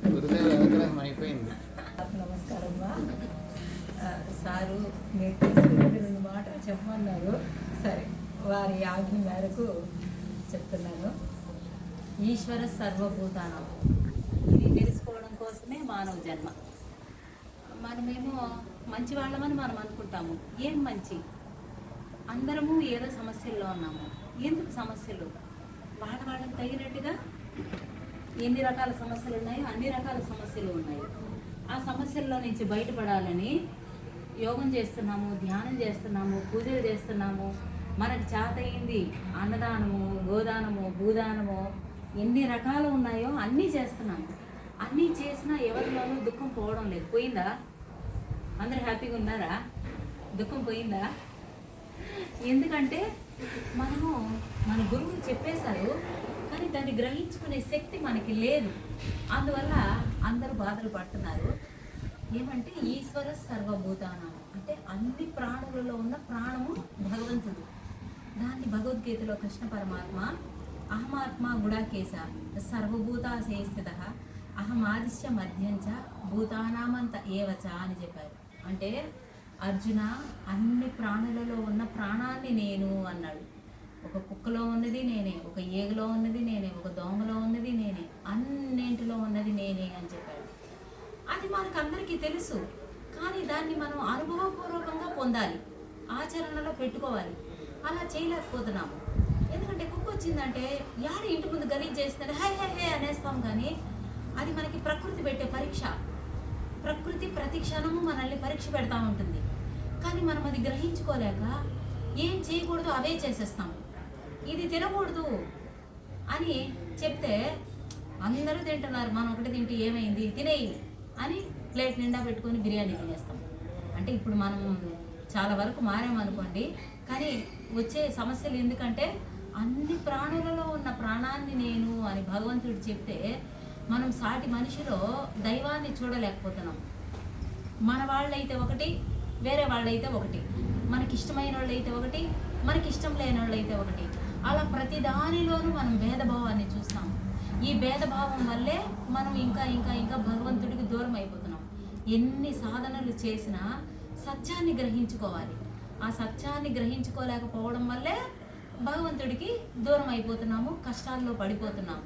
గురుదేవుల అనుగ్రహం అయిపోయింది. నమస్కారం సారు మీరు తీసుకుని 2 మాటలు చెప్పమన్నారు. సరే, వారి ఆజ్ఞ మేరకు చెప్తున్నాను. ఈశ్వర సర్వభూతానం, ఇది తెలుసుకోవడం కోసమే మానవ జన్మ. మనమేమో మంచి వాళ్ళమని మనం అనుకుంటాము. ఏం మంచి? అందరము ఏదో సమస్యల్లో ఉన్నాము. ఎందుకు సమస్యలు? వాళ్ళకి తగినట్టుగా ఎన్ని రకాల సమస్యలు ఉన్నాయో అన్ని రకాల సమస్యలు ఉన్నాయి. ఆ సమస్యల్లో నుంచి బయటపడాలని యోగం చేస్తున్నాము, ధ్యానం చేస్తున్నాము, పూజలు చేస్తున్నాము. మనకు చేతయింది అన్నదానము, గోదానము, భూదానము, ఎన్ని రకాలు ఉన్నాయో అన్నీ చేస్తున్నాము. అన్నీ చేసినా ఎవరిలోనూ దుఃఖం పోవడం లేదు. పోయిందా? అందరూ హ్యాపీగా ఉన్నారా? దుఃఖం పోయిందా? ఎందుకంటే మనము మన గురువులు చెప్పేశారు, కానీ దాన్ని గ్రహించుకునే శక్తి మనకి లేదు. అందువల్ల అందరూ బాధలు పడుతున్నారు. ఏమంటే ఈశ్వర సర్వభూతానం అంటే అన్ని ప్రాణులలో ఉన్న ప్రాణము భగవంతుడు. దాన్ని భగవద్గీతలో కృష్ణ పరమాత్మ అహమాత్మ గుడాకేశ సర్వభూతాశేస్థిత అహమాదిశ్య మధ్యంచ భూతానామంత ఏవచ అని చెప్పారు. అంటే అర్జున, అన్ని ప్రాణులలో ఉన్న ప్రాణాన్ని నేను అన్నాడు. ఒక కుక్కలో ఉన్నది నేనే, ఒక ఏగులో ఉన్నది నేనే, ఒక దోమలో ఉన్నది నేనే, అన్నింటిలో ఉన్నది నేనే అని చెప్పాడు. అది మనకు అందరికీ తెలుసు, కానీ దాన్ని మనం అనుభవపూర్వకంగా పొందాలి, ఆచరణలో పెట్టుకోవాలి. అలా చేయలేకపోతున్నాము. ఎందుకంటే కుక్క వచ్చిందంటే ఇంటి ముందు గలీజ్ చేస్తుంటే హై హై హై అనేస్తాం, కానీ అది మనకి ప్రకృతి పెట్టే పరీక్ష. ప్రకృతి ప్రతి క్షణము మనల్ని పరీక్ష పెడతా ఉంటుంది. కానీ మనం అది గ్రహించుకోలేక ఏం చేయకూడదు అవే చేసేస్తాము. ఇది తినకూడదు అని చెప్తే అందరూ తింటున్నారు, మనం ఒకటి తింటే ఏమైంది, తినేయి అని ప్లేట్ నిండా పెట్టుకొని బిర్యానీ తినేస్తాం. అంటే ఇప్పుడు మనం చాలా వరకు మారామనుకోండి, కానీ వచ్చే సమస్యలు ఎందుకంటే అన్ని ప్రాణులలో ఉన్న ప్రాణాన్ని నేను అని భగవంతుడు చెప్తే మనం సాటి మనిషిలో దైవాన్ని చూడలేకపోతున్నాం. మన వాళ్ళైతే ఒకటి, వేరే వాళ్ళైతే ఒకటి, మనకి ఇష్టమైన వాళ్ళు అయితే ఒకటి, మనకి ఇష్టం లేని వాళ్ళు అయితే ఒకటి. అలా ప్రతి దానిలోనూ మనం భేదభావాన్ని చూస్తాం. ఈ భేదభావం వల్లే మనం ఇంకా ఇంకా ఇంకా భగవంతుడికి దూరం అయిపోతున్నాం. ఎన్ని సాధనలు చేసినా సత్యాన్ని గ్రహించుకోవాలి. ఆ సత్యాన్ని గ్రహించుకోలేకపోవడం వల్లే భగవంతుడికి దూరం అయిపోతున్నాము, కష్టాల్లో పడిపోతున్నాము.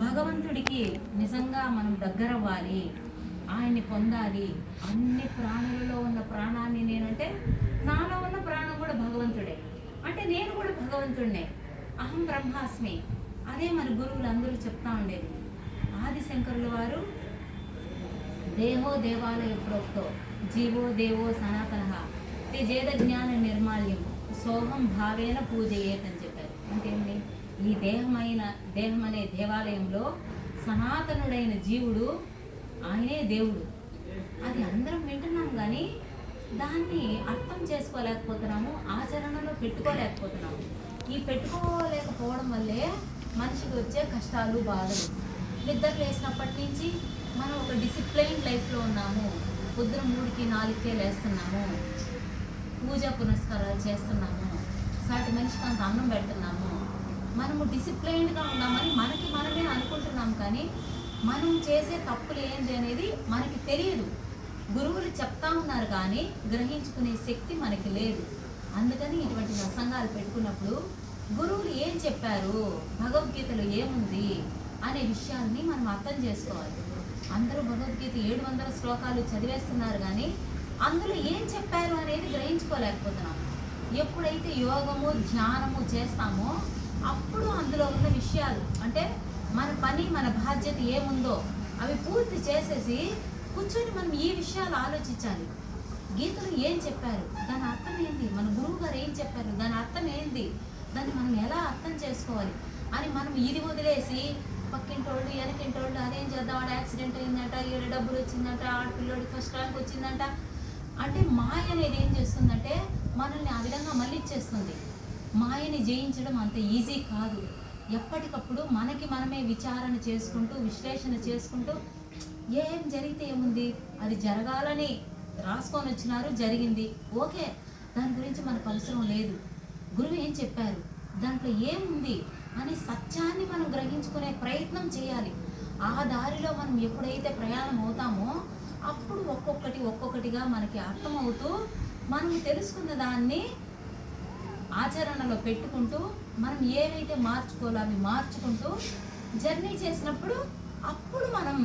భగవంతుడికి నిజంగా మనం దగ్గరవ్వాలి, ఆయన్ని పొందాలి. అన్ని ప్రాణులలో ఉన్న ప్రాణాన్ని నేనంటే నాలో ఉన్న ప్రాణం కూడా భగవంతుడే, అంటే నేను కూడా భగవంతుడినే. అహం బ్రహ్మాస్మి, అదే మన గురువులు అందరూ చెప్తా ఉండేది. ఆదిశంకరుల వారు దేహో దేవాలయ ప్రోక్తో జీవో దేవో సనాతన తేజేద జ్ఞాన నిర్మాల్యం సోహం భావేన పూజయేత్ అని చెప్పారు. అంటే ఏంటి? ఈ దేహం అనే దేవాలయంలో సనాతనుడైన జీవుడు, ఆయనే దేవుడు. అది అందరం వింటున్నాం, కానీ దాన్ని అర్థం చేసుకోలేకపోతున్నాము, ఆచరణలో పెట్టుకోలేకపోతున్నాము. ఈ పెట్టుకోలేకపోవడం వల్లే మనిషికి వచ్చే కష్టాలు, బాధలు. నిద్ర లేచినప్పటి నుంచి మనం ఒక డిసిప్లైన్ లైఫ్లో ఉన్నాము. పొద్దున 3కి 4కే లేస్తున్నాము, పూజా పునస్కారాలు చేస్తున్నాము, సాటి మనిషికి అంత అన్నం పెడుతున్నాము. మనము డిసిప్లైన్డ్గా ఉన్నామని మనకి మనమే అనుకుంటున్నాం, కానీ మనం చేసే తప్పులు ఏంటి అనేది మనకి తెలియదు. గురువులు చెప్తా ఉన్నారు, కానీ గ్రహించుకునే శక్తి మనకి లేదు. అందుకని ఇటువంటి సత్సంగాలు పెట్టుకున్నప్పుడు గురువులు ఏం చెప్పారు, భగవద్గీతలో ఏముంది అనే విషయాల్ని మనం అర్థం చేసుకోవాలి. అందరూ భగవద్గీత 700 శ్లోకాలు చదివేస్తున్నారు, కానీ అందులో ఏం చెప్పారు అనేది గ్రహించుకోలేకపోతున్నాము. ఎప్పుడైతే యోగము, ధ్యానము చేస్తామో అప్పుడు అందులో ఉన్న విషయాలు, అంటే మన పని, మన బాధ్యత ఏముందో అవి పూర్తి చేసేసి కూర్చొని మనం ఈ విషయాలు ఆలోచించాలి. గీతలు ఏం చెప్పారు, దాని అర్థం ఏంటి, మన గురువు గారు ఏం చెప్పారు, దాని అర్థం ఏంటి, దాన్ని మనం ఎలా అర్థం చేసుకోవాలి అని మనం ఇది వదిలేసి పక్కింటోళ్ళు, వెనకింటోళ్ళు అదేం చేద్దాం, వాడు యాక్సిడెంట్ అయిందంట, 7 డబ్బులు వచ్చిందంట, ఆడపిల్లోడికి ఫస్ట్ ర్యాంక్ వచ్చిందంట అంటే మాయ అనేది ఏం చేస్తుందంటే మనల్ని ఆ విధంగా మళ్ళీ ఇచ్చేస్తుంది. మాయని జయించడం అంత ఈజీ కాదు. ఎప్పటికప్పుడు మనకి మనమే విచారణ చేసుకుంటూ, విశ్లేషణ చేసుకుంటూ, ఏం జరిగితే ఏముంది, అది జరగాలని రాసుకొని వచ్చినారు, జరిగింది, ఓకే, దాని గురించి మనకు అవసరం లేదు. గురువు ఏం చెప్పారు, దాంట్లో ఏముంది అని సత్యాన్ని మనం గ్రహించుకునే ప్రయత్నం చేయాలి. ఆ దారిలో మనం ఎప్పుడైతే ప్రయాణం అవుతామో అప్పుడు ఒక్కొక్కటిగా మనకి అర్థమవుతూ మనం తెలుసుకున్న దాన్ని ఆచరణలో పెట్టుకుంటూ మనం ఏవైతే మార్చుకోవాలో అవి మార్చుకుంటూ జర్నీ చేసినప్పుడు అప్పుడు మనం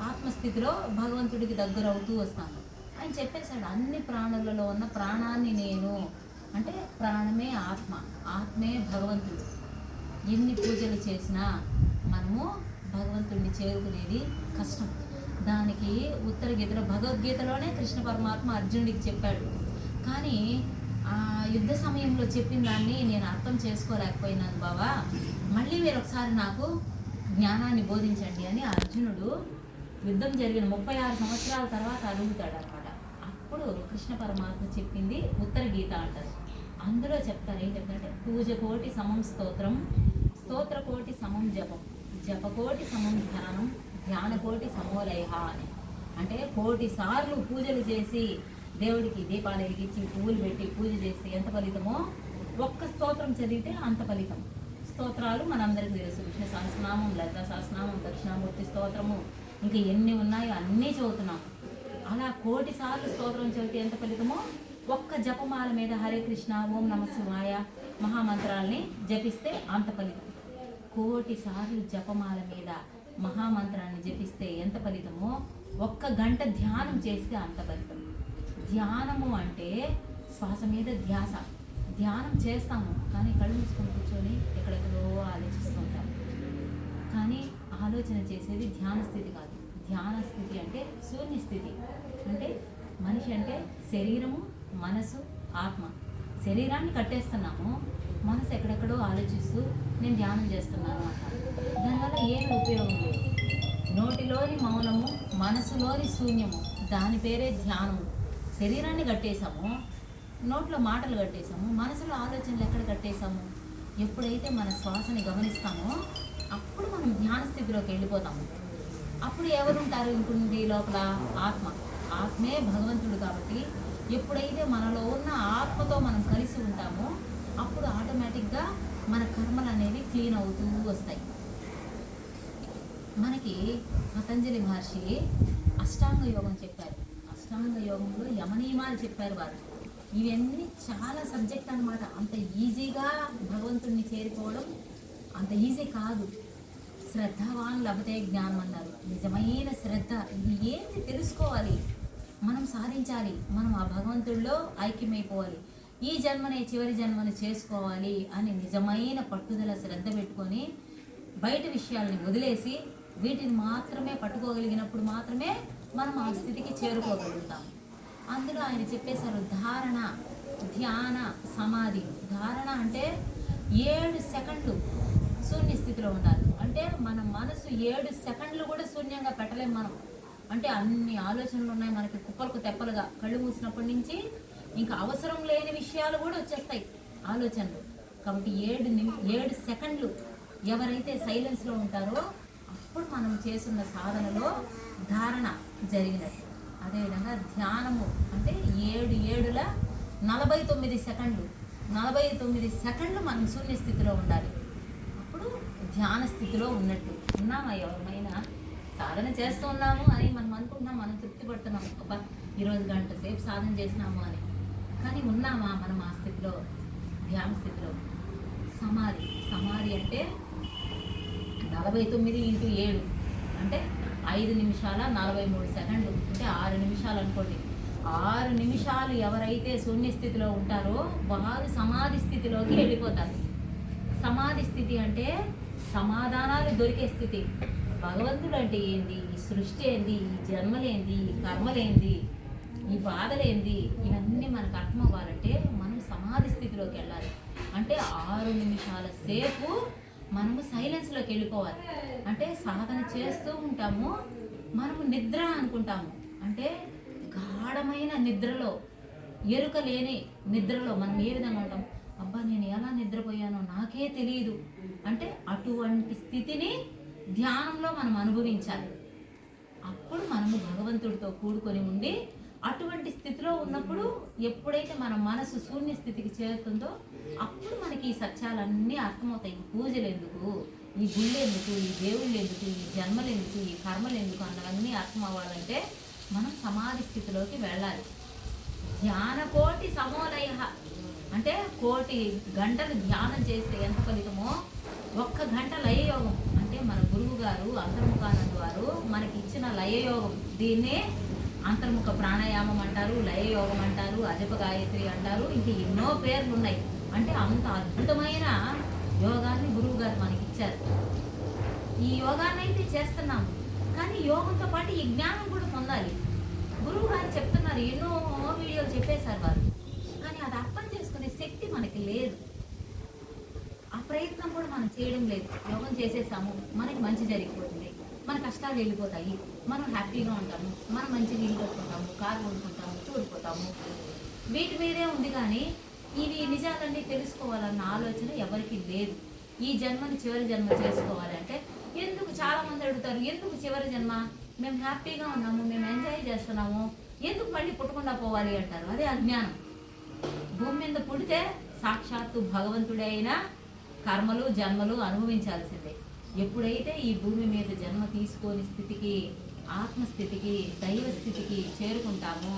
ఆత్మస్థితిలో భగవంతుడికి దగ్గర అవుతూ వస్తాము. ఆయన చెప్పేశాడు, అన్ని ప్రాణులలో ఉన్న ప్రాణాన్ని నేను, అంటే ప్రాణమే ఆత్మ, ఆత్మే భగవంతుడు. ఎన్ని పూజలు చేసినా మనము భగవంతుడిని చేరుకునేది కష్టం. దానికి ఉత్తర గీతలో, భగవద్గీతలోనే కృష్ణ పరమాత్మ అర్జునుడికి చెప్పాడు. కానీ ఆ యుద్ధ సమయంలో చెప్పిన దాన్ని నేను అర్థం చేసుకోలేకపోయినాను బావా, మళ్ళీ మీరు ఒకసారి నాకు జ్ఞానాన్ని బోధించండి అని అర్జునుడు యుద్ధం జరిగిన 36 సంవత్సరాల తర్వాత అడుగుతాడు అనమాట. అప్పుడు కృష్ణ పరమాత్మ చెప్పింది ఉత్తర గీత అంటారు. అందులో చెప్తారు ఏం చెప్తారంటే, పూజ కోటి సమం స్తోత్రం, స్తోత్ర కోటి సమం జపం, జపకోటి సమం ధ్యానం, ధ్యాన కోటి సమోలయ అని. అంటే 1,000,000 సార్లు పూజలు చేసి దేవుడికి దీపాలు వెలిగించి పువ్వులు పెట్టి పూజ చేస్తే ఎంత ఫలితమో, ఒక్క స్తోత్రం చదివితే అంత ఫలితం. స్తోత్రాలు మనందరికీ తెలుసు, విష్ణు సహస్రనామం, లలితా సహస్రనామం, దక్షిణామూర్తి స్తోత్రము, ఇంకా ఎన్ని ఉన్నాయో అన్నీ చదువుతున్నాం. అలా 1,000,000 సార్లు స్తోత్రం చదివితే ఎంత ఫలితమో, ఒక్క జపమాల మీద హరే కృష్ణ, ఓం నమ శివాయ మహామంత్రాలని జపిస్తే అంత ఫలితం. 1,000,000 సార్లు జపమాల మీద మహామంత్రాన్ని జపిస్తే ఎంత ఫలితమో, 1 గంట ధ్యానం చేస్తే అంత ఫలితం. ధ్యానము అంటే శ్వాస మీద ధ్యాస. ధ్యానం చేస్తాము కానీ కళ్ళు మూసుకొని కూర్చొని ఎక్కడెక్కడో ఆలోచిస్తుంటాము. కానీ ఆలోచన చేసేది ధ్యాన స్థితి కాదు. ధ్యాన స్థితి అంటే శూన్య స్థితి. అంటే మనిషి అంటే శరీరము, మనసు, ఆత్మ. శరీరాన్ని కట్టేస్తున్నాము, మనసు ఎక్కడెక్కడో ఆలోచిస్తూ నేను ధ్యానం చేస్తున్నాను అంటాను. దానివల్ల ఏమి ఉపయోగం లేదు. నోటిలోని మౌనము, మనసులోని శూన్యము, దాని పేరే ధ్యానము. శరీరాన్ని కట్టేశాము, నోట్లో మాటలు కట్టేశాము, మనసులో ఆలోచనలు ఎక్కడ కట్టేశాము? ఎప్పుడైతే మన శ్వాసని గమనిస్తామో అప్పుడు మనం ధ్యాన స్థితిలోకి వెళ్ళిపోతాము. అప్పుడు ఎవరుంటారు? ఇంకుంది లోపల ఆత్మ. ఆత్మే భగవంతుడు. కాబట్టి ఎప్పుడైతే మనలో ఉన్న ఆత్మతో మనం కలిసి ఉంటామో అప్పుడు ఆటోమేటిక్గా మన కర్మలు అనేవి క్లీన్ అవుతూ వస్తాయి. మనకి పతంజలి మహర్షి అష్టాంగ యోగం చెప్పారు. అష్టాంగ యోగంలో యమనియమాలు చెప్పారు వారు. ఇవన్నీ చాలా సబ్జెక్ట్ అనమాట. అంత ఈజీగా భగవంతుడిని చేరుకోవడం అంత ఈజీ కాదు. శ్రద్ధవాన్ లభతే జ్ఞానం అన్నారు. నిజమైన శ్రద్ధ, ఇది ఏంటి తెలుసుకోవాలి, మనం సాధించాలి, మనం ఆ భగవంతుడిలో ఐక్యమైపోవాలి, ఈ జన్మనే చివరి జన్మను చేసుకోవాలి అని నిజమైన పట్టుదల శ్రద్ధ పెట్టుకొని బయట విషయాల్ని వదిలేసి వీటిని మాత్రమే పట్టుకోగలిగినప్పుడు మాత్రమే మనం ఆ స్థితికి చేరుకోగలుగుతాం. అందులో ఆయన చెప్పేశారు ధారణ, ధ్యాన, సమాధి. ధారణ అంటే 7 సెకండ్లు శూన్య స్థితిలో ఉండాలి. అంటే మన మనసు 7 సెకండ్లు కూడా శూన్యంగా పెట్టలేం మనం. అంటే అన్ని ఆలోచనలు ఉన్నాయి మనకి, కుప్పలకు తెప్పలుగా. కళ్ళు మూసినప్పటి నుంచి ఇంకా అవసరం లేని విషయాలు కూడా వచ్చేస్తాయి ఆలోచనలు. కాబట్టి 7 సెకండ్లు ఎవరైతే సైలెన్స్లో ఉంటారో అప్పుడు మనం చేస్తున్న సాధనలో ధారణ జరిగినట్టు. అదేవిధంగా ధ్యానము అంటే 7 49 సెకండ్లు. 49 సెకండ్లు మనం శూన్య స్థితిలో ఉండాలి. అప్పుడు ధ్యాన స్థితిలో ఉన్నట్టు. ఉన్నామా? ఎవరైనా సాధన చేస్తూ ఉన్నాము అని మనం అనుకుంటున్నాం, మనం తృప్తి పడుతున్నాం, అబ్బా ఈరోజు గంట సేపు సాధన చేసినాము అని. కానీ ఉన్నామా మనం ఆ స్థితిలో, ధ్యాన స్థితిలో? సమాధి. సమాధి అంటే 49x7 అంటే 5 నిమిషాల 43 సెకండ్లు. అంటే 6 నిమిషాలు అనుకోండి. 6 నిమిషాలు ఎవరైతే శూన్య స్థితిలో ఉంటారో వారు సమాధి స్థితిలోకి వెళ్ళిపోతారు. సమాధి స్థితి అంటే సమాధానాలు దొరికే స్థితి. భగవంతుడు అంటే ఏంది, ఈ సృష్టి ఏంది, ఈ జన్మలేంది, ఈ కర్మలేంది, ఈ బాధలేంది, ఇవన్నీ మనకు అర్థం అవ్వాలంటే మనం సమాధి స్థితిలోకి వెళ్ళాలి. అంటే 6 నిమిషాల సేపు మనము సైలెన్స్లోకి వెళ్ళిపోవాలి. అంటే సాధన చేస్తూ ఉంటాము, మనము నిద్ర అనుకుంటాము. అంటే గాఢమైన నిద్రలో, ఎరుక లేని నిద్రలో మనం ఏ విధంగా ఉంటాం? అబ్బా నేను ఎలా నిద్రపోయానో నాకే తెలియదు. అంటే అటువంటి స్థితిని ధ్యానంలో మనం అనుభవించాలి. అప్పుడు మనము భగవంతుడితో కూడుకొని ఉండి అటువంటి స్థితిలో ఉన్నప్పుడు ఎప్పుడైతే మన మనసు శూన్య స్థితికి చేరుతుందో అప్పుడు మనకి ఈ సత్యాలన్నీ అర్థమవుతాయి. పూజలు ఎందుకు, ఈ గుళ్ళు ఎందుకు, ఈ దేవుళ్ళు ఎందుకు, ఈ జన్మలు ఎందుకు, ఈ కర్మలు ఎందుకు అన్నవన్నీ అర్థం అవ్వాలంటే మనం సమాధి స్థితిలోకి వెళ్ళాలి. ధ్యానకోటి సమోలయ అంటే కోటి గంటలు ధ్యానం చేస్తే ఎంత ఫలితమో 1 గంట లయయోగం అంటే మన గురువు గారు అంతర్ముఖానంద వారు మనకి ఇచ్చిన లయయోగం. దీన్నే అంతర్ముఖ ప్రాణాయామం అంటారు, లయయోగం అంటారు, అజప గాయత్రి అంటారు, ఇంకా ఎన్నో పేర్లు ఉన్నాయి. అంటే అంత అద్భుతమైన యోగాన్ని గురువు గారు మనకి ఇచ్చారు. ఈ యోగాన్ని అయితే చేస్తున్నాము, కానీ యోగంతో పాటు ఈ జ్ఞానం కూడా పొందాలి. గురువు గారు చెప్తున్నారు, ఎన్నో వీడియోలు చెప్పేశారు వారు, కానీ అది అర్థం చేసుకునే శక్తి మనకి లేదు. ఆ ప్రయత్నం కూడా మనం చేయడం లేదు. యోగం చేసేసాము, మనకి మంచి జరిగిపోతుంది, మన కష్టాలు వెళ్ళిపోతాయి, మనం హ్యాపీగా ఉంటాము, మనం మంచిగా ఇల్లు కట్టుకుంటాము, కారు కొనుక్కుంటాము, తోడిపోతాము. వీటి మీదే ఉంది, కానీ ఇవి నిజాలన్నీ తెలుసుకోవాలన్న ఆలోచన ఎవరికి లేదు. ఈ జన్మని చివరి జన్మ చేసుకోవాలి అంటే ఎందుకు, చాలా మంది అడుగుతారు, ఎందుకు చివరి జన్మ, మేము హ్యాపీగా ఉన్నాము, మేము ఎంజాయ్ చేస్తున్నాము, ఎందుకు మళ్ళీ పుట్టకుండా పోవాలి అంటారు. అదే అజ్ఞానం. భూమి మీద పుడితే సాక్షాత్తు భగవంతుడే అయినా కర్మలు జన్మలు అనుభవించాల్సిందే. ఎప్పుడైతే ఈ భూమి మీద జన్మ తీసుకోని స్థితికి, ఆత్మస్థితికి, దైవ స్థితికి చేరుకుంటామో,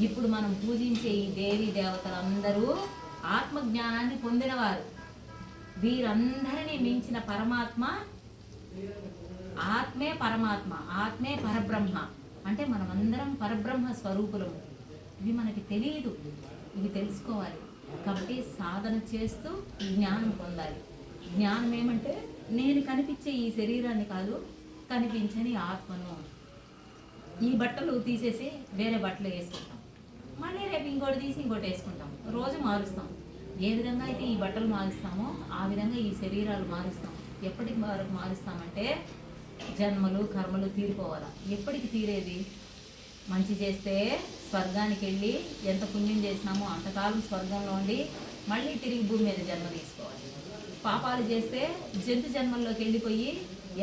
ఇప్పుడు మనం పూజించే ఈ దేవీ దేవతలందరూ ఆత్మజ్ఞానాన్ని పొందినవారు. వీరందరినీ మించిన పరమాత్మ, ఆత్మే పరమాత్మ, ఆత్మే పరబ్రహ్మ. అంటే మనమందరం పరబ్రహ్మ స్వరూపులము. ఇవి మనకి తెలియదు, ఇవి తెలుసుకోవాలి. కాబట్టి సాధన చేస్తూ జ్ఞానం పొందాలి. జ్ఞానం ఏమంటే నేను కనిపించే ఈ శరీరాన్ని కాదు, కనిపించని ఆత్మను. ఈ బట్టలు తీసేసి వేరే బట్టలు వేసుకుంటాం, మళ్ళీ రేపు ఇంకోటి తీసి ఇంకోటి వేసుకుంటాం, రోజు మారుస్తాం. ఏ విధంగా అయితే ఈ బట్టలు మారుస్తామో ఆ విధంగా ఈ శరీరాలు మారుస్తాం. ఎప్పటికి వరకు మారుస్తామంటే జన్మలు కర్మలు తీరిపోవాలా. ఎప్పటికి తీరేది? మంచి చేస్తే స్వర్గానికి వెళ్ళి ఎంత పుణ్యం చేసినామో అంతకాలం స్వర్గంలో ఉండి మళ్ళీ తిరిగి భూమి మీద జన్మ తీసుకోవాలి. పాపాలు చేస్తే జంతు జన్మల్లోకి వెళ్ళిపోయి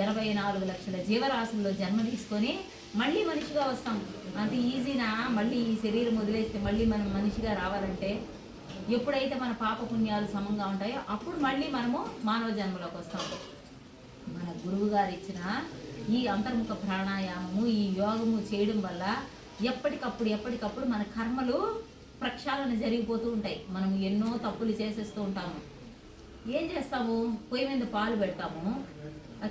84 లక్షల జీవరాశుల్లో జన్మ తీసుకొని మళ్ళీ మనిషిగా వస్తాం. అంత ఈజీనా? మళ్ళీ ఈ శరీరం వదిలేస్తే మళ్ళీ మనం మనిషిగా రావాలంటే ఎప్పుడైతే మన పాప పుణ్యాలు సమంగా ఉంటాయో అప్పుడు మళ్ళీ మనము మానవ జన్మలోకి వస్తాం. మన గురువు గారు ఇచ్చిన ఈ అంతర్ముఖ ప్రాణాయామము, ఈ యోగము చేయడం వల్ల ఎప్పటికప్పుడు మన కర్మలు ప్రక్షాళన జరిగిపోతూ ఉంటాయి. మనం ఎన్నో తప్పులు చేసేస్తూ ఉంటాము. ఏం చేస్తాము? పొయ్యి మీద పాలు పెడతాము,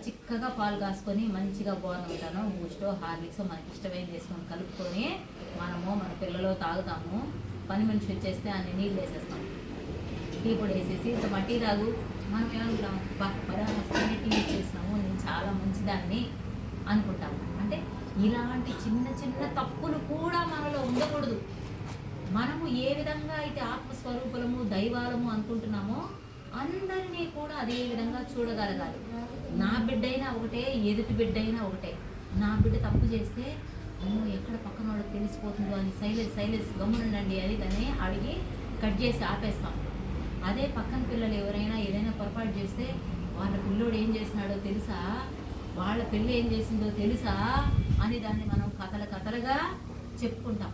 చిక్కగా పాలు కాసుకొని మంచిగా బోర్న్విటానో బూస్టో హార్లిక్స్ మనకి ఇష్టమైనది వేసుకొని కలుపుకొని మనము మన పిల్లలో తాగుతాము. పని మనిషి వచ్చేస్తే అన్ని నీళ్ళు వేసేస్తాం, టీ పొడి వేసేసి ఇంత మట్టి తాగు. మనం ఏమనుకుంటాం? వస్తేనే టీ చేసినాము, నేను చాలా మంచిదాన్ని అనుకుంటాము. అంటే ఇలాంటి చిన్న చిన్న తప్పులు కూడా మనలో ఉండకూడదు. మనము ఏ విధంగా అయితే ఆత్మస్వరూపులము దైవాలము అనుకుంటున్నామో అందరినీ కూడా అదే విధంగా చూడగలగాలి. నా బిడ్డైనా ఒకటే, ఎదుటి బిడ్డైనా ఒకటే. నా బిడ్డ తప్పు చేస్తే అమ్మో ఎక్కడ పక్కన వాళ్ళకి తెలిసిపోతుందో అని సైలెన్స్ గమ్మునండి అని దాన్ని అడిగి కట్ చేసి ఆపేస్తాం. అదే పక్కన పిల్లలు ఎవరైనా ఏదైనా పొరపాటు చేస్తే వాళ్ళ పిల్లోడు ఏం చేసినాడో తెలుసా, వాళ్ళ పిల్ల ఏం చేసిందో తెలుసా అని దాన్ని మనం కథలుగా చెప్పుకుంటాం.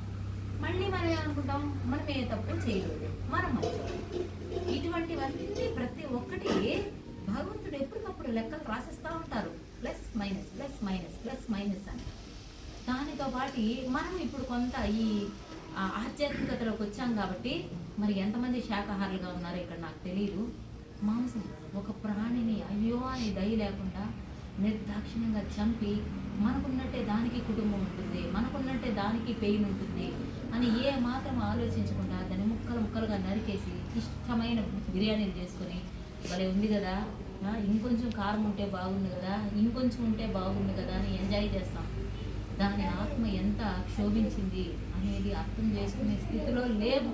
మళ్ళీ మనం ఏమనుకుంటాం? మనం ఏ తప్పు చేయలేదు, మనం మంచి. ఇటువంటివన్నీ ప్రతి ఒక్కటి భగవంతుడు ఎప్పటికప్పుడు లెక్కలు రాసిస్తూ ఉంటారు. ప్లస్ మైనస్ అని. దానితో పాటు మనం ఇప్పుడు కొంత ఈ ఆధ్యాత్మికతలోకి వచ్చాం కాబట్టి మరి ఎంతమంది శాకాహారులుగా ఉన్నారో ఇక్కడ నాకు తెలియదు. మాంసం ఒక ప్రాణిని అయ్యో అని దయ లేకుండా నిర్దాక్షిణ్యంగా చంపి మనకున్నట్టే దానికి కుటుంబం ఉంటుంది, మనకున్నట్టే దానికి పెయిన్ ఉంటుంది అని ఏ మాత్రం ఆలోచించకుండా దాన్ని ముక్కలుగా నరికేసి ఇష్టమైన బిర్యానీలు చేసుకొని భలే ఉంది కదా, ఇంకొంచెం కారం ఉంటే బాగుంది కదా, ఇంకొంచెం ఉంటే బాగుంది కదా అని ఎంజాయ్ చేస్తాం. దాని ఆత్మ ఎంత క్షోభించింది అనేది అర్థం చేసుకునే స్థితిలో లేవు.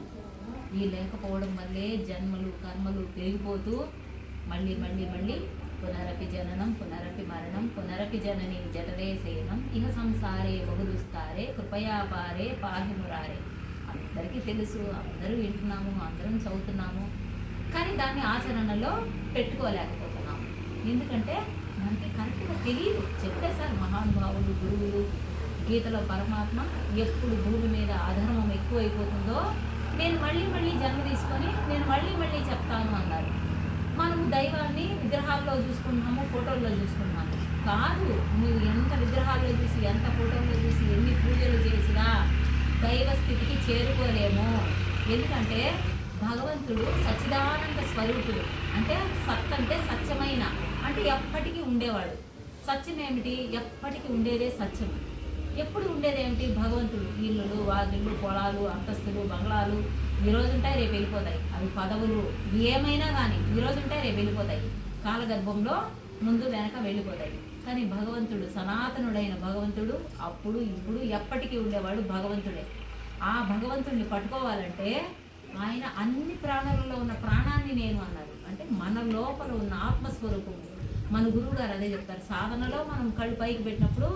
ఈ లేకపోవడం వల్లే జన్మలు కర్మలు పెరిగిపోతూ మళ్ళీ పునరపి జననం పునరపి మరణం పునరపి జనని జఠరే శయనం ఇహ సంసారే బహుదుస్తారే కృపయాపారే పాహిమురారే. అందరికీ తెలుసు, అందరూ వింటున్నాము, అందరం చదువుతున్నాము, కానీ దాన్ని ఆచరణలో పెట్టుకోలేకపోతున్నాము. ఎందుకంటే మనకి కరెక్ట్గా తెలియదు. చెప్పేశారు మహానుభావులు, గురువులు. గీతలో పరమాత్మ ఎప్పుడు భూమి మీద అధర్మం ఎక్కువైపోతుందో నేను మళ్ళీ జన్మ తీసుకొని నేను మళ్ళీ చెప్తాను అన్నారు. మనం దైవాన్ని విగ్రహాల్లో చూసుకుంటున్నాము, ఫోటోల్లో చూసుకుంటున్నాము. కాదు, నువ్వు ఎంత విగ్రహాల్లో చూసి, ఎంత ఫోటోల్లో చూసి, ఎన్ని పూజలు చేసినా దైవ స్థితికి చేరుకోలేము. ఎందుకంటే భగవంతుడు సచ్చిదానంద స్వరూపుడు. అంటే సత్ అంటే సత్యమైన, అంటే ఎప్పటికీ ఉండేవాడు. సత్యం ఏమిటి? ఎప్పటికీ ఉండేదే సత్యం. ఎప్పుడు ఉండేదేమిటి? భగవంతుడు. ఇల్లులు, వాకిళ్ళు, పొలాలు, అంతస్తులు, బంగ్లాలు ఈరోజు ఉంటాయి, రేపు వెళ్ళిపోతాయి. అవి పదవులు ఏమైనా కానీ ఈరోజు ఉంటాయి, రేపు వెళ్ళిపోతాయి. కాలగర్భంలో ముందు వెనక వెళ్ళిపోతాయి. కానీ భగవంతుడు, సనాతనుడైన భగవంతుడు అప్పుడు ఇప్పుడు ఎప్పటికీ ఉండేవాడు భగవంతుడే. ఆ భగవంతుడిని పట్టుకోవాలంటే ఆయన అన్ని ప్రాణాలలో ఉన్న ప్రాణాన్ని నేను అన్నారు. అంటే మన లోపల ఉన్న ఆత్మస్వరూపం. మన గురువు గారు అదే చెప్తారు. సాధనలో మనం కళ్ళు పైకి పెట్టినప్పుడు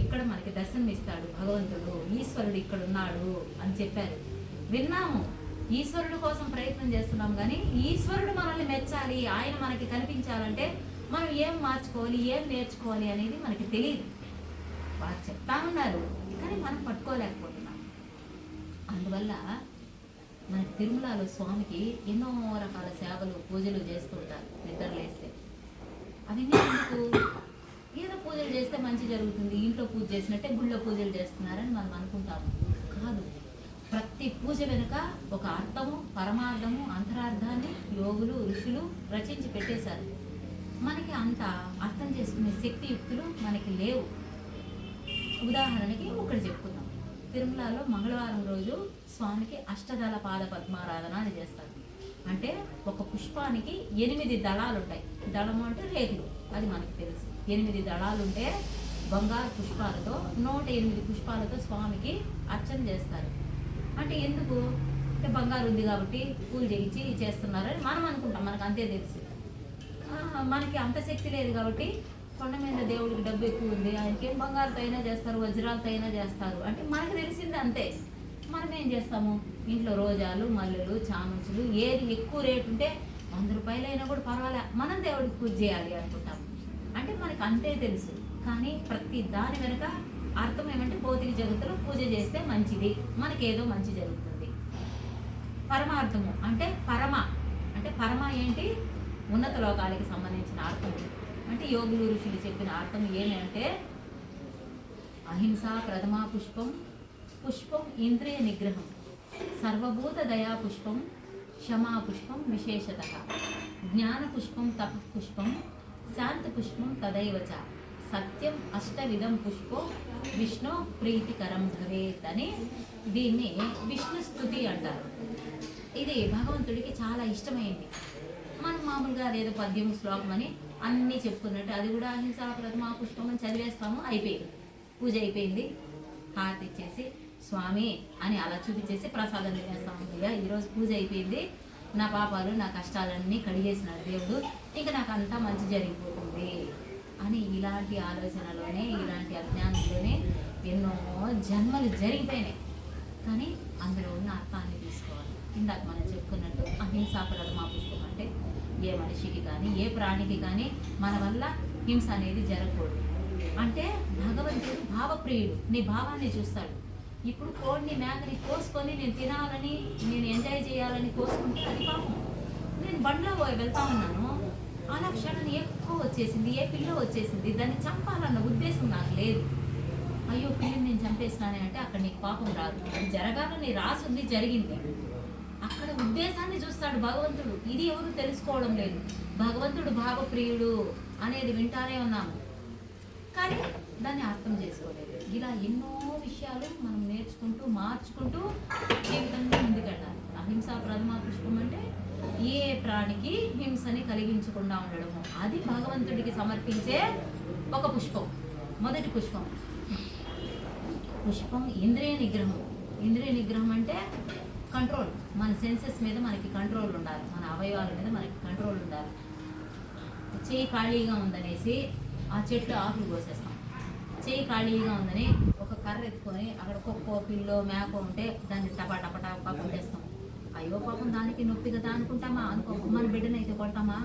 ఇక్కడ మనకి దర్శనం ఇస్తాడు భగవంతుడు, ఈశ్వరుడు ఇక్కడ ఉన్నాడు అని చెప్పారు. విన్నాము, ఈశ్వరుడు కోసం ప్రయత్నం చేస్తున్నాం. కానీ ఈశ్వరుడు మనల్ని మెచ్చాలి, ఆయన మనకి కనిపించాలంటే మనం ఏం మార్చుకోవాలి, ఏం నేర్చుకోవాలి అనేది మనకి తెలియదు. వారు చెప్తా ఉన్నారు, కానీ మనం పట్టుకోలేకపోతున్నాం. అందువల్ల మన తిరుమలలో స్వామికి ఎన్నో రకాల సేవలు, పూజలు చేస్తుంటారు. నిద్రలేస్తే అవన్నీ ఎందుకు? ఏదో పూజలు చేస్తే మంచి జరుగుతుంది, ఇంట్లో పూజ చేసినట్టే గుళ్ళో పూజలు చేస్తున్నారని మనం అనుకుంటాము. కాదు, ప్రతి పూజ వెనుక ఒక అర్థము, పరమార్థము, అంతరార్థాన్ని యోగులు, ఋషులు రచించి పెట్టేశారు. మనకి అంత అర్థం చేసుకునే శక్తియుక్తులు మనకి లేవు. ఉదాహరణకి ఒకటి చెప్పుకుందాం. తిరుమలలో మంగళవారం రోజు స్వామికి అష్టదళ పాద పద్మారాధన అని చేస్తారు. అంటే ఒక పుష్పానికి 8 దళాలు ఉంటాయి. దళము అంటే రేకులు, అది మనకు తెలుసు. 8 దళాలు ఉంటే బంగారు పుష్పాలతో 108 పుష్పాలతో స్వామికి అర్చన చేస్తారు. అంటే ఎందుకు? అంటే బంగారు ఉంది కాబట్టి పూజ చేయించి చేస్తున్నారని మనం అనుకుంటాం, మనకు అంతే తెలుసు. మనకి అంత శక్తి లేదు కాబట్టి కొండ మీద దేవుడికి డబ్బు ఎక్కువ ఉంది, ఆయనకి ఏం బంగారుతో అయినా చేస్తారు, వజ్రాలతో అయినా చేస్తారు అంటే మనకు తెలిసింది అంతే. మనం ఏం చేస్తాము? ఇంట్లో రోజాలు, మల్లెలు, చామంతులు ఏది ఎక్కువ రేటు ఉంటే 100 రూపాయలైనా కూడా పర్వాలే, మనం దేవుడికి పూజ చేయాలి అనుకుంటాం. అంటే మనకు అంతే తెలుసు. కానీ ప్రతి దాని వెనుక అర్థం ఏమంటే భౌతిక జగత్తులో పూజ చేస్తే మంచిది, మనకేదో మంచి జరుగుతుంది. పరమార్థము అంటే పరమ ఏంటి? ఉన్నత లోకాలకి సంబంధించిన అర్థం. అంటే యోగులు, ఋషులు చెప్పిన అర్థం ఏమంటే అహింస ప్రథమా పుష్పం, పుష్పం ఇంద్రియ నిగ్రహం, సర్వభూత దయా పుష్పం, క్షమా పుష్పం విశేషత, జ్ఞాన పుష్పం తప పుష్పం, శాంతి పుష్పం తదైవచ, సత్యం అష్టవిధం పుష్పం విష్ణు ప్రీతికరం భవేత్ అని దీన్ని విష్ణు స్తుతి అంటారు. ఇది భగవంతుడికి చాలా ఇష్టమైంది. మనం మామూలుగా అదేదో పద్యం, శ్లోకం అని అన్నీ చెప్పుకున్నట్టు అది కూడా అహింసా ప్రథమా పుష్పం అని చదివేస్తాము, అయిపోయింది. పూజ అయిపోయింది, హారతి ఇచ్చేసి స్వామి అని అలా చూపించేసి ప్రసాదం తినేస్తాము. అయ్యా ఈరోజు పూజ అయిపోయింది, నా పాపాలు, నా కష్టాలన్నీ కడిగేసినాడు దేవుడు, ఇంకా నాకు అంతా మంచి జరిగిపోతుంది అని ఇలాంటి ఆలోచనలోనే, ఇలాంటి అజ్ఞానంలోనే ఎన్నో జన్మలు జరిగిపోయినాయి. కానీ అందులో ఉన్న అర్థాన్ని తీసుకోవాలి. ఇందాక మనం చెప్పుకున్నట్టు అహింసా ప్రథమా పుష్పం అంటే ఏ మనిషికి కానీ ఏ ప్రాణికి కానీ మన వల్ల హింస అనేది జరగకూడదు. అంటే భగవంతుడు భావప్రియుడు, నీ భావాన్ని చూస్తాడు. ఇప్పుడు కోడిని, మేకని కోసుకొని నేను తినాలని, నేను ఎంజాయ్ చేయాలని కోసుకుంటే అది పాపం. నేను బండ్లో వెళ్తా ఉన్నాను, అలా క్షణం ఎక్కువ వచ్చేసింది, ఏ పిల్ల వచ్చేసింది, దాన్ని చంపాలన్న ఉద్దేశం నాకు లేదు. అయ్యో పిల్లని నేను చంపేసినానే అంటే అక్కడ నీకు పాపం రాదు. అది జరగాలని రాసుంది, జరిగింది. అక్కడ ఉద్దేశాన్ని చూస్తాడు భగవంతుడు. ఇది ఎవరు తెలుసుకోవడం లేదు. భగవంతుడు భావప్రియుడు అనేది వింటానే ఉన్నాము, కానీ దాన్ని అర్థం చేసుకోలేదు. ఇలా ఎన్నో విషయాలు మనం నేర్చుకుంటూ, మార్చుకుంటూ జీవితంలో ముందుకెళ్ళాలి. అహింసా ప్రథమా పుష్పం అంటే ఏ ప్రాణికి హింసని కలిగించకుండా ఉండడము, అది భగవంతుడికి సమర్పించే ఒక పుష్పం. మొదటి పుష్పం ఇంద్రియ నిగ్రహం. ఇంద్రియ నిగ్రహం అంటే కంట్రోల్. మన సెన్సెస్ మీద మనకి కంట్రోల్ ఉండాలి, మన అవయవాల మీద మనకి కంట్రోల్ ఉండాలి. చేయి ఖాళీగా ఉందనేసి ఆ చెట్లు ఆకులు కోసేస్తాం. చేయి ఖాళీగా ఉందని ఒక కర్ర ఎత్తుకొని అక్కడ కుక్కో, పిల్లో, మేకో ఉంటే దాన్ని టపా కొట్టేస్తాం. అయ్యో పాపం దానికి నొప్పి కదా అనుకుంటామా? మన బిడ్డను అయితే కొడతామా?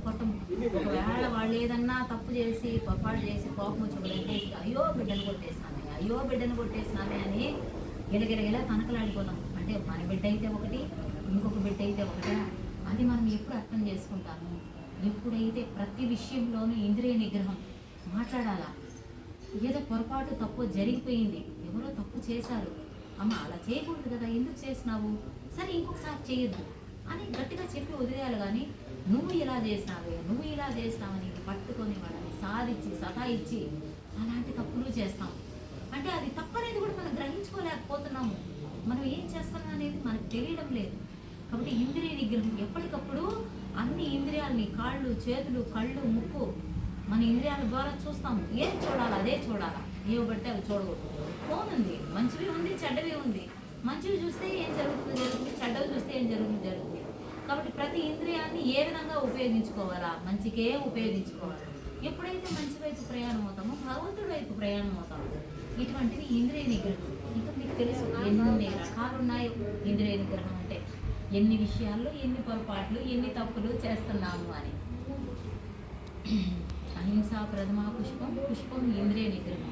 కొట్టము. ఒకవేళ వాళ్ళు ఏదన్నా తప్పు చేసి, పొరపాటు చేసి, కోపం వచ్చి అయ్యో బిడ్డను కొట్టేసినామే అని గిలగిలగిలా కనకలాడిపోతాం. అంటే మన బిడ్డ అయితే ఒకటి, ఇంకొక బిడ్డ అయితే ఒకటి. అది మనం ఎప్పుడు అర్థం చేసుకుంటాము? ఎప్పుడైతే ప్రతి విషయంలోనూ ఇంద్రియ నిగ్రహం మాట్లాడాలా. ఏదో పొరపాటు తప్పు జరిగిపోయింది, ఎవరో తప్పు చేశారు, అమ్మ అలా చేయకూడదు కదా, ఎందుకు చేసినావు, సరే ఇంకొకసారి చేయొద్దు అని గట్టిగా చెప్పి వదిలేయాలి. కానీ నువ్వు ఇలా చేసినావే, నువ్వు ఇలా చేసినావని పట్టుకొని వాళ్ళని సాధించి సతాయిచ్చి అలాంటి తప్పులు చేస్తాం. అంటే అది తప్పనేది కూడా మనం గ్రహించుకోలేకపోతున్నాము. మనం ఏం చేస్తున్నాం అనేది మనకు తెలియడం లేదు. కాబట్టి ఇంద్రియ నిగ్రహం ఎప్పటికప్పుడు అన్ని ఇంద్రియాలని, కాళ్ళు, చేతులు, కళ్ళు, ముక్కు, మన ఇంద్రియాల ద్వారా చూస్తాము. ఏం చూడాలి అదే చూడాలా, ఏవి పడితే అవి చూడకూడదు. ఫోన్ ఉంది, మంచివి ఉంది, చెడ్డవి ఉంది. మంచివి చూస్తే ఏం జరుగుతుంది, చెడ్డవి చూస్తే ఏం జరుగుతుంది. కాబట్టి ప్రతి ఇంద్రియాన్ని ఏ విధంగా ఉపయోగించుకోవాలా, మంచికే ఉపయోగించుకోవాలి. ఎప్పుడైతే మంచి వైపు ప్రయాణం అవుతామో భగవంతుడి వైపు ప్రయాణం అవుతాము. ఇటువంటివి ఇంద్రియ నిగ్రహం. ఇంకా మీకు తెలుసు ఎన్ని రకాలు ఉన్నాయో ఇంద్రియ నిగ్రహం అంటే, ఎన్ని విషయాల్లో ఎన్ని పొరపాట్లు, ఎన్ని తప్పులు చేస్తున్నాము అని. అహింసా ప్రథమా పుష్పం, పుష్పం ఇంద్రియ నిగ్రహం.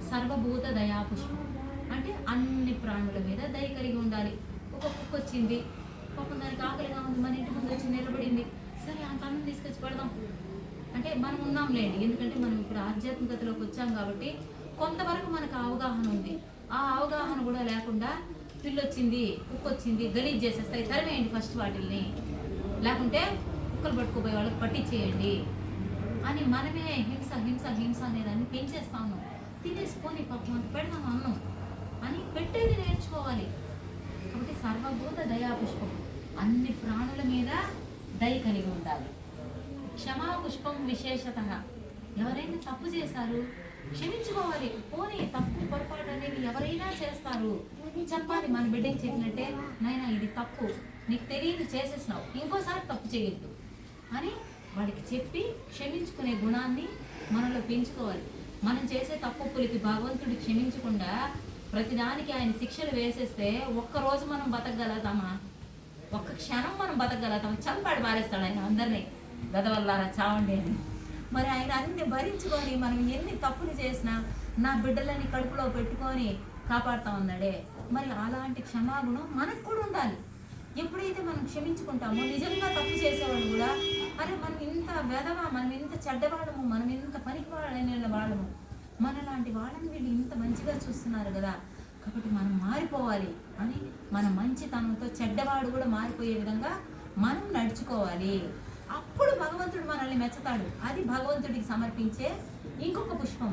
సర్వభూత దయా పుష్పం అంటే అన్ని ప్రాణుల మీద దయ కలిగి ఉండాలి. ఒక కుక్క వచ్చింది, పాపం దానికి ఆకలిగా ఉంది, మన ఇంటి ముందు వచ్చి నిలబడింది, సరే అంత అన్నం తీసుకొచ్చి పెడదాం అంటే మనం ఉన్నాంలేండి. ఎందుకంటే మనం ఇప్పుడు ఆధ్యాత్మికతలోకి వచ్చాం కాబట్టి కొంతవరకు మనకు అవగాహన ఉంది. ఆ అవగాహన కూడా లేకుండా పిల్లొచ్చింది, కుక్క వచ్చింది, గలీజ్ చేసేస్తాయి, తరిమేయండి ఫస్ట్ వాటిల్ని, లేకుంటే కుక్కలు పట్టుకుపోయే వాళ్ళకి పట్టించేయండి అని మనమే హింస హింస హింస అనేదాన్ని పెంచేస్తాము. తినేసుకొని పాపం అంత పెడదాం అన్నం అని పెట్టేది నేర్చుకోవాలి. కాబట్టి సర్వభూత దయా పుష్పం, అన్ని ప్రాణుల మీద దయ కలిగి ఉండాలి. క్షమా పుష్పం విశేషత, ఎవరైనా తప్పు చేశారు క్షమించుకోవాలి. పోనీ తప్పు పొరపాటు అనేవి ఎవరైనా చేస్తారు, చెప్పాలి. మన బిడ్డకి చెప్పినట్టే, నాయనా ఇది తప్పు, నీకు తెలియదు చేసేసినావు, ఇంకోసారి తప్పు చేయొద్దు అని వాడికి చెప్పి క్షమించుకునే గుణాన్ని మనలో పెంచుకోవాలి. మనం చేసే తప్పులకి భగవంతుడు క్షమించకుండా ప్రతిదానికి ఆయన శిక్షలు వేసేస్తే ఒక్కరోజు మనం బతకగలుగుతామా? ఒక్క క్షణం మనం బతకగలుగుతామా? చంపాడు మారేస్తాడు ఆయన అందరినీ, గదవల్లారా చావండి అని. మరి ఆయన అన్ని భరించుకొని మనం ఎన్ని తప్పులు చేసినా నా బిడ్డలని కడుపులో పెట్టుకొని కాపాడుతా ఉన్నాడే, మరి అలాంటి క్షమాగుణం మనకు కూడా ఉండాలి. ఎప్పుడైతే మనం క్షమించుకుంటామో నిజంగా తప్పు చేసేవాళ్ళు కూడా, అరే మనం ఇంత వెధవా, మనం ఇంత చెడ్డవాళ్ళము, మనం ఇంత పనికి వాళ్ళము, మనలాంటి వాళ్ళని వీళ్ళు ఇంత మంచిగా చూస్తున్నారు కదా, కాబట్టి మనం మారిపోవాలి అని మన మంచితనంతో చెడ్డవాడు కూడా మారిపోయే విధంగా మనం నడుచుకోవాలి. అప్పుడు భగవంతుడు మనల్ని మెచ్చుతాడు. అది భగవంతుడికి సమర్పించే ఇంకొక పుష్పం.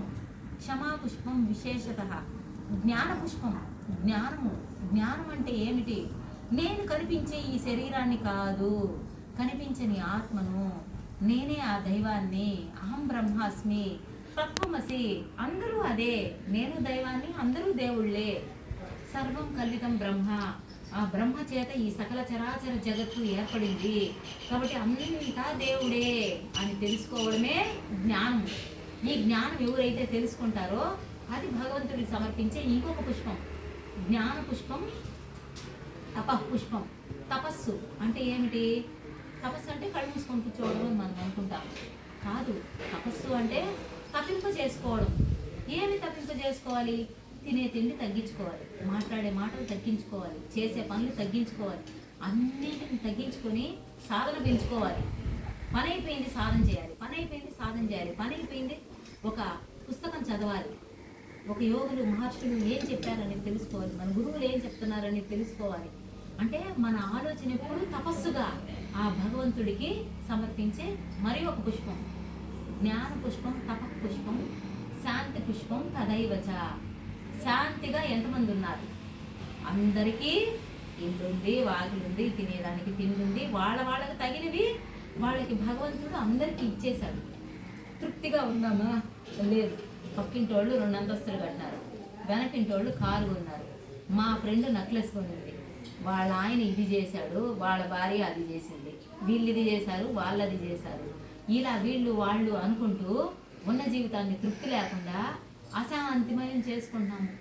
క్షమా పుష్పం విశేషత. జ్ఞాన పుష్పం, జ్ఞానము. జ్ఞానం అంటే ఏమిటి? నేను కనిపించే ఈ శరీరాన్ని కాదు, కనిపించని ఆత్మను, నేనే ఆ దైవాన్ని, అహం బ్రహ్మాస్మి, తత్వమసి, అందరూ అదే, నేను దైవాన్ని, అందరూ దేవుళ్ళే, సర్వం కల్వితం బ్రహ్మ, ఆ బ్రహ్మ చేత ఈ సకల చరాచర జగత్తు ఏర్పడింది, కాబట్టి అంతా దేవుడే అని తెలుసుకోవడమే జ్ఞానం. ఈ జ్ఞానం ఎవరైతే తెలుసుకుంటారో అది భగవంతుడికి సమర్పించే ఇంకొక పుష్పం. జ్ఞాన పుష్పం, తపః పుష్పం. తపస్సు అంటే ఏమిటి? తపస్సు అంటే కళ్ళు మూసుకొని కూర్చోవడం అని మనం అనుకుంటాం. కాదు, తపస్సు అంటే తప్పింప చేసుకోవడం. ఏమి తప్పింప చేసుకోవాలి? తినే తిండి తగ్గించుకోవాలి, మాట్లాడే మాటలు తగ్గించుకోవాలి, చేసే పనులు తగ్గించుకోవాలి, అన్నింటిని తగ్గించుకొని సాధన పెంచుకోవాలి. పని అయిపోయింది సాధన చేయాలి, పని అయిపోయింది సాధన చేయాలి, పని అయిపోయింది ఒక పుస్తకం చదవాలి, ఒక యోగులు మహర్షులు ఏం చెప్పారని తెలుసుకోవాలి, మన గురువులు ఏం చెప్తున్నారని తెలుసుకోవాలి. అంటే మన ఆలోచన ఎప్పుడు తపస్సుగా ఆ భగవంతుడికి సమర్పించే మరి ఒక పుష్పం. జ్ఞాన పుష్పం, తపః పుష్పం, శాంతి పుష్పం తదైవచ. శాంతిగా ఎంతమంది ఉన్నారు? అందరికీ ఇల్లుంది, వాకిలుంది, తినేదానికి తిండి ఉంది, వాళ్ళకి తగినవి వాళ్ళకి భగవంతుడు అందరికీ ఇచ్చేశాడు. తృప్తిగా ఉన్నామా? లేదు. పక్కింటోళ్ళు 2 అంతస్తులు కట్టినారు, వెనకింటోళ్ళు కారు కొన్నారు, మా ఫ్రెండ్ నెక్లెస్ కొనింది, వాళ్ళ ఆయన ఇది చేశాడు, వాళ్ళ భార్య అది చేసింది, వీళ్ళు ఇది చేశారు, వాళ్ళు అది చేశారు, ఇలా వీళ్ళు వాళ్ళు అనుకుంటూ ఉన్న జీవితాన్ని తృప్తి లేకుండా అశాంతిమయం చేసుకుంటున్నాము.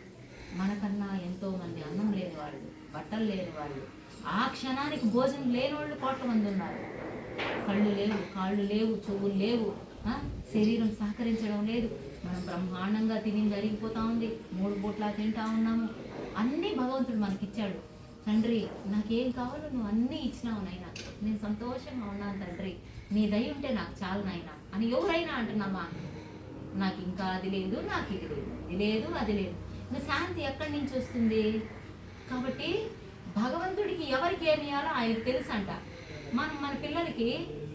మనకన్నా ఎంతోమంది అన్నం లేని వాళ్ళు, బట్టలు లేని వాళ్ళు, ఆ క్షణానికి భోజనం లేని వాళ్ళు కోట్ల మంది ఉన్నారు. కళ్ళు లేవు, కాళ్ళు లేవు, చెవులు లేవు, శరీరం సహకరించడం లేదు, మనం బ్రహ్మాండంగా తిని జరిగిపోతూ ఉంది, 3 పూట్లా తింటా ఉన్నాము, అన్నీ భగవంతుడు మనకిచ్చాడు. తండ్రి నాకేం కావాలో నువ్వు అన్నీ ఇచ్చినావు నాయన, నేను సంతోషంగా ఉన్నాను తండ్రి, నీ దయ ఉంటే నాకు చాలు నాయన అని ఎవరైనా అంటున్నామా? నాకు ఇంకా అది లేదు, నాకు ఇది లేదు, ఇది లేదు, అది లేదు. ఇంకా శాంతి ఎక్కడి నుంచి వస్తుంది? కాబట్టి భగవంతుడికి ఎవరికి ఏమి ఇవ్వాలో ఆయనకు తెలుసు అంట. మనం మన పిల్లలకి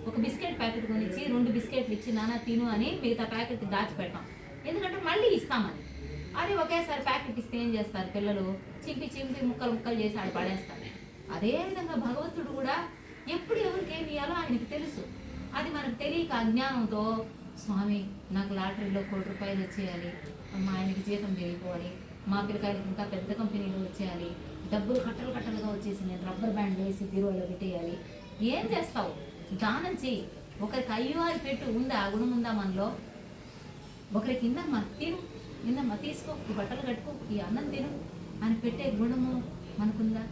ఒక బిస్కెట్ ప్యాకెట్ కొనిచ్చి 2 బిస్కెట్లు ఇచ్చి నాన్న తిను అని మిగతా ప్యాకెట్ దాచిపెడతాం, ఎందుకంటే మళ్ళీ ఇస్తామని. అది ఒకేసారి ప్యాకెట్ ఇస్తే ఏం చేస్తారు పిల్లలు? చింపి చింపి ముక్కలు ముక్కలు చేసి ఆడ పడేస్తారు. అదేవిధంగా భగవంతుడు కూడా ఎప్పుడు ఎవరికి ఏమి ఇవ్వాలో ఆయనకు తెలుసు. అది మనకు తెలియక అజ్ఞానంతో స్వామి నాకు లాటరీలో 1 కోటి రూపాయలు వచ్చేయాలి, మా ఆయనకి జీతం పెరిగిపోవాలి, మా పిల్లకాయలకి ఇంకా పెద్ద కంపెనీలు వచ్చేయాలి, డబ్బులు కట్టలు కట్టలుగా వచ్చేసి నేను రబ్బర్ బ్యాండ్ వేసి బీరువాలో పెట్టేయాలి. ఏం చేస్తావు? దానం చెయ్యి. ఒకరికి అయ్యో అని పెట్టు. ఉందా ఆ గుణం? ఉందా మనలో? ఒకరికి ఇందమ్మా తిను, ఇందమ్మా తీసుకో, ఈ బట్టలు కట్టుకో, ఈ అన్నం తిను అని పెట్టే గుణము మనకుందా?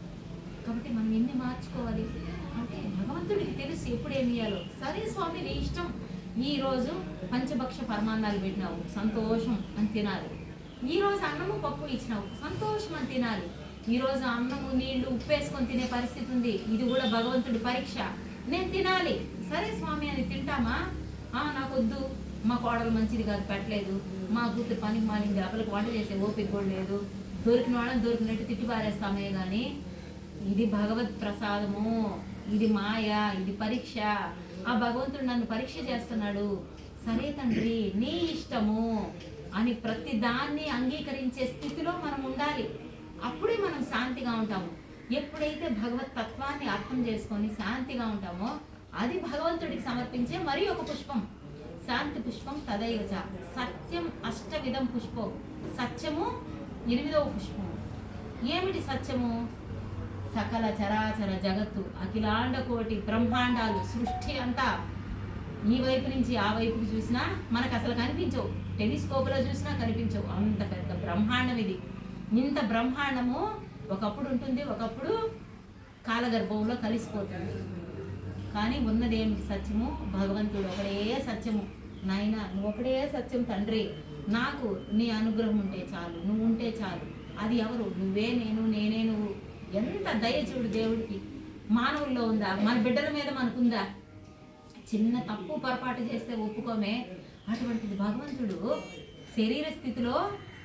కాబట్టి మనం ఎన్ని మార్చుకోవాలి అంటే భగవంతుడికి తెలుసు ఎప్పుడు ఏమి ఇవ్వాలో. సరే స్వామి నీ ఇష్టం, ఈరోజు పంచభక్ష పరమాన్నాలు పెట్టినావు, సంతోషం అని తినాలి. ఈరోజు అన్నము పప్పు ఇచ్చినావు, సంతోషం అని తినాలి. ఈరోజు అన్నము నీళ్లు ఉప్పేసుకొని తినే పరిస్థితి ఉంది, ఇది కూడా భగవంతుడి పరీక్ష, నేను తినాలి. సరే స్వామి అని తింటామా? నాకు వద్దు, మా కోడలు మంచిది కాదు పెట్టలేదు, మా కూతురు పనికి మాలింది, అప్పలకు వంట చేసే ఓపిక కూడా లేదు, దొరికిన వాళ్ళని దొరికినట్టు తిట్టి పారేస్తామే. కానీ ఇది భగవత్ ప్రసాదము, ఇది మాయ, ఇది పరీక్ష. ఆ భగవంతుడు నన్ను పరీక్ష చేస్తున్నాడు. సరే తండ్రి నీ ఇష్టము అని ప్రతి దాన్ని అంగీకరించే స్థితిలో మనం ఉండాలి. అప్పుడే మనం శాంతిగా ఉంటాము. ఎప్పుడైతే భగవత్ తత్వాన్ని అర్థం చేసుకొని శాంతిగా ఉంటామో అది భగవంతుడికి సమర్పించే మరి ఒక పుష్పం. శాంతి పుష్పం తదైవచ సత్యం అష్టవిధం పుష్పం. సత్యము 8వ పుష్పము. ఏమిటి సత్యము? సకల చరాచర జగత్తు, అఖిలాండ కోటి బ్రహ్మాండాలు, సృష్టి అంతా ఈ వైపు నుంచి ఆ వైపుకి చూసినా మనకు అసలు కనిపించవు, టెలిస్కోప్లో చూసినా కనిపించవు, అంత పెద్ద బ్రహ్మాండం ఇది. ఇంత బ్రహ్మాండము ఒకప్పుడు ఉంటుంది, ఒకప్పుడు కాలగర్భంలో కలిసిపోతుంది. కానీ ఉన్నదేమిటి? సత్యము. భగవంతుడు ఒకడే సత్యము. నాయన నువ్వు ఒకడే సత్యం తండ్రి, నాకు నీ అనుగ్రహం ఉంటే చాలు, నువ్వు ఉంటే చాలు. అది ఎవరు? నువ్వే నేను, నేనే నువ్వు. ఎంత దయ చూడు దేవుడికి. మానవుల్లో ఉందా? మన బిడ్డల మీద మనకుందా? చిన్న తప్పు పొరపాటు చేస్తే ఒప్పుకోమే, అటువంటిది భగవంతుడు శరీర స్థితిలో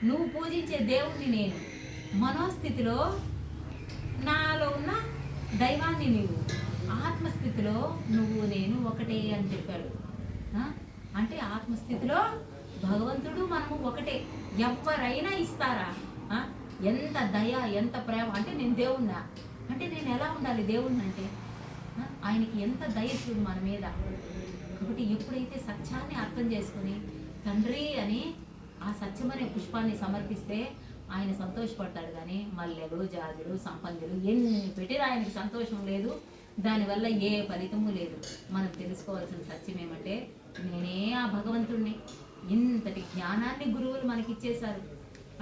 నువ్వు పూజించే దేవుణ్ణి నేను, మనోస్థితిలో నాలో ఉన్న దైవాన్ని నీవు, ఆత్మస్థితిలో నువ్వు నేను ఒకటే అని చెప్పాడు. అంటే ఆత్మస్థితిలో భగవంతుడు మనము ఒకటే. ఎవరైనా ఇస్తారా? ఎంత దయ, ఎంత ప్రేమ. అంటే నేను దేవుణ్ణా అంటే నేను ఎలా ఉండాలి దేవుణ్ణి అంటే? ఆయనకి ఎంత దయ చూడు మన మీద. కాబట్టి ఎప్పుడైతే సత్యాన్ని అర్థం చేసుకుని తండ్రి అని ఆ సత్యమనే పుష్పాన్ని సమర్పిస్తే ఆయన సంతోషపడతాడు. కానీ మల్లెలు, జాజులు, సంపంగులు ఎన్ని పెట్టినా ఆయనకి సంతోషం లేదు, దానివల్ల ఏ ఫలితము లేదు. మనం తెలుసుకోవాల్సిన సత్యం ఏమంటే నేనే ఆ భగవంతుడిని. ఇంతటి జ్ఞానాన్ని గురువులు మనకిచ్చేశారు.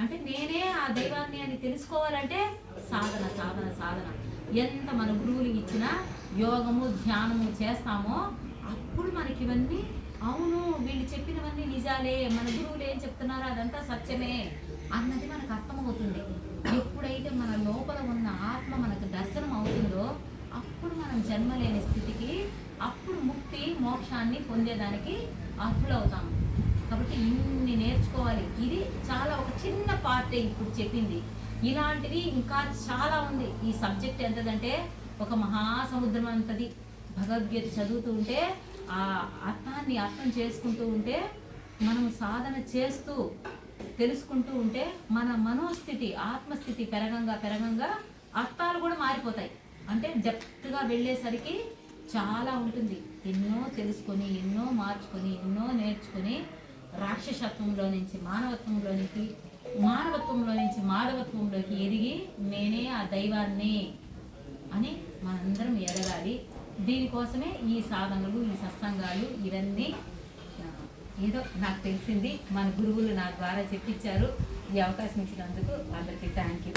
అంటే నేనే ఆ దైవాన్ని అని తెలుసుకోవాలంటే సాధన సాధన సాధన. ఎంత మన గురువులు ఇచ్చినా యోగము ధ్యానము చేస్తామో అప్పుడు మనకి ఇవన్నీ అవును వీళ్ళు చెప్పినవన్నీ నిజాలే, మన గురువులు ఏం చెప్తున్నారో అదంతా సత్యమే అన్నది మనకు అర్థమవుతుంది. ఎప్పుడైతే మన లోపల ఉన్న ఆత్మ మనకు దర్శనం అవుతుందో అప్పుడు మనం జన్మలేని స్థితికి, అప్పుడు ముక్తి మోక్షాన్ని పొందేదానికి అర్హులవుతాము. కాబట్టి ఇన్ని నేర్చుకోవాలి. ఇది చాలా ఒక చిన్న పార్టే ఇప్పుడు చెప్పింది. ఇలాంటివి ఇంకా చాలా ఉంది. ఈ సబ్జెక్ట్ ఎంతదంటే ఒక మహాసముద్రం అంతది. భగవద్గీత చదువుతూ ఉంటే ఆ అర్థాన్ని అర్థం చేసుకుంటూ ఉంటే మనం సాధన చేస్తూ తెలుసుకుంటూ ఉంటే మన మనోస్థితి, ఆత్మస్థితి పెరగంగా పెరగంగా అర్థాలు కూడా మారిపోతాయి. అంటే డెప్త్గా వెళ్ళేసరికి చాలా ఉంటుంది. ఎన్నో తెలుసుకొని, ఎన్నో మార్చుకొని, ఎన్నో నేర్చుకొని రాక్షసత్వంలో నుంచి మానవత్వంలోనికి, మానవత్వంలో నుంచి మానవత్వంలోకి ఎదిగి నేనే ఆ దైవాన్ని అని మనందరం ఎదగాలి. దీనికోసమే ఈ సాధనలు, ఈ సత్సంగాలు ఇవన్నీ ఏదో నాకు తెలిసింది మన గురువులు నా ద్వారా చెప్పించారు. ఈ అవకాశం ఇచ్చినందుకు అందరికీ థ్యాంక్ యూ.